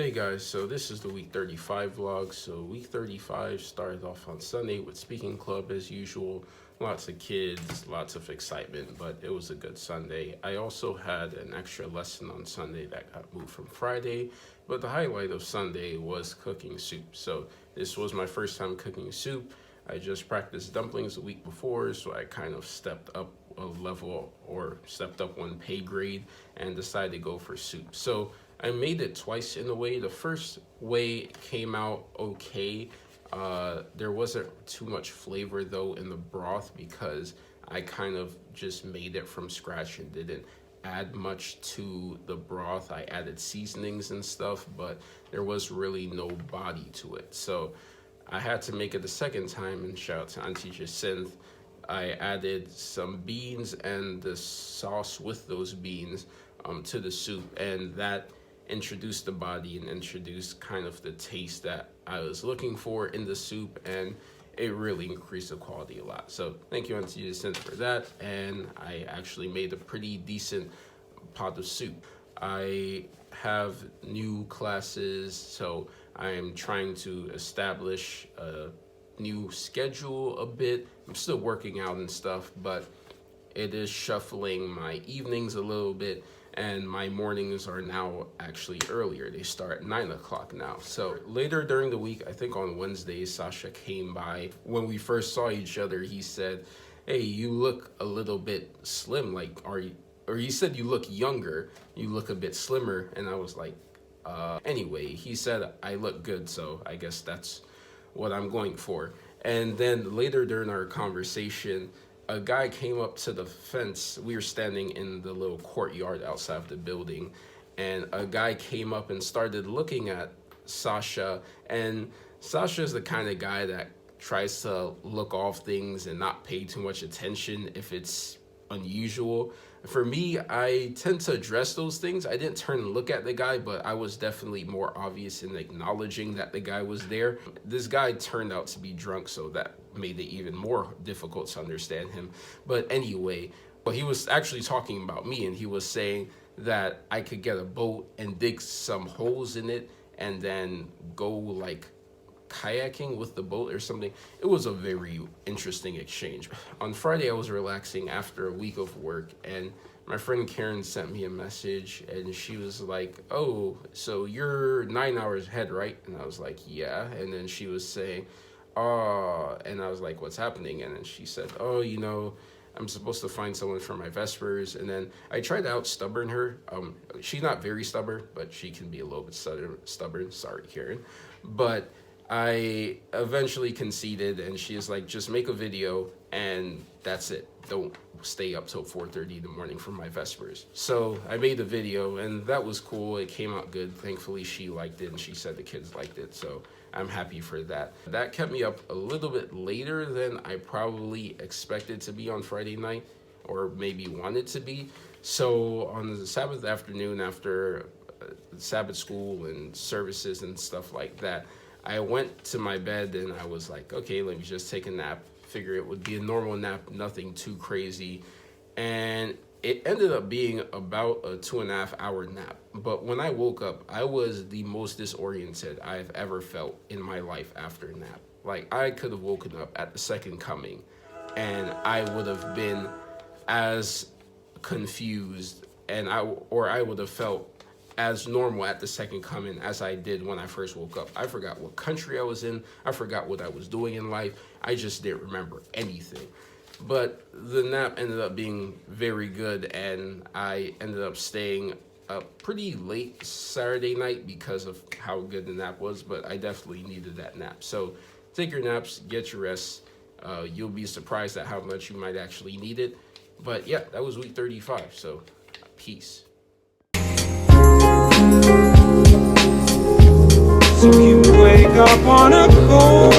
Hey guys, so this is the week 35 vlog. So week 35 started off on Sunday with speaking club as usual. Lots of kids, lots of excitement, but it was a good Sunday. I also had an extra lesson on Sunday that got moved from Friday, but the highlight of Sunday was cooking soup. So this was my first time cooking soup. I just practiced dumplings the week before, so I kind of stepped up a level or stepped up one pay grade and decided to go for soup. So I made it twice in a way. The first way came out okay. There wasn't too much flavor though in the broth because I kind of just made it from scratch and didn't add much to the broth. I added seasonings and stuff, but there was really no body to it. So I had to make it the second time, and shout out to Auntie Jacinth. I added some beans and the sauce with those beans to the soup, and that introduced the body and introduced kind of the taste that I was looking for in the soup, and it really increased the quality a lot. So thank you, Auntie Jacinth, for that, and I actually made a pretty decent pot of soup. I have new classes, so I am trying to establish a new schedule a bit. I'm still working out and stuff, but it is shuffling my evenings a little bit, and my mornings are now actually earlier. They start at 9 o'clock now. So later during the week, I think on Wednesday, Sasha came by. When we first saw each other, he said, "Hey, you look a little bit slim. Like, or he said you look younger. You look a bit slimmer." And I was like, anyway, he said I look good, so I guess that's what I'm going for. And then later during our conversation, a guy came up to the fence. We were standing in the little courtyard outside of the building, and a guy came up and started looking at Sasha. And Sasha's the kind of guy that tries to look off things and not pay too much attention if it's unusual. For me, I tend to address those things. I didn't turn and look at the guy, but I was definitely more obvious in acknowledging that the guy was there. This guy turned out to be drunk, so that made it even more difficult to understand him. But anyway, but he was actually talking about me, and he was saying that I could get a boat and dig some holes in it and then go like kayaking with the boat or something. It was a very interesting exchange. On Friday, I was relaxing after a week of work, and my friend Karen sent me a message, and she was like, "Oh, so you're 9 hours ahead, right?" And I was like, "Yeah." And then she was saying, "Oh," and I was like, "What's happening?" And then she said, "Oh, you know, I'm supposed to find someone for my Vespers." And then I tried to out-stubborn her. She's not very stubborn, but she can be a little bit stubborn. Sorry, Karen. But I eventually conceded, and she is like, "Just make a video and that's it. Don't stay up till 4:30 in the morning for my Vespers." So I made the video, and that was cool. It came out good. Thankfully, she liked it, and she said the kids liked it. So I'm happy for that. That kept me up a little bit later than I probably expected to be on Friday night, or maybe wanted to be. So on the Sabbath afternoon, after Sabbath school and services and stuff like that, I went to my bed and I was like, okay, let me just take a nap. Figure it would be a normal nap, nothing too crazy. And it ended up being about a 2.5 hour nap. But when I woke up, I was the most disoriented I've ever felt in my life after a nap. Like, I could have woken up at the second coming and I would have been as confused, and I would have felt as normal at the second coming as I did when I first woke up. I forgot what country I was in. I forgot what I was doing in life. I just didn't remember anything. But the nap ended up being very good, and I ended up staying up pretty late Saturday night because of how good the nap was, but I definitely needed that nap. So take your naps, get your rest. You'll be surprised at how much you might actually need it. But yeah, that was week 35, so peace. So you wake up on a cold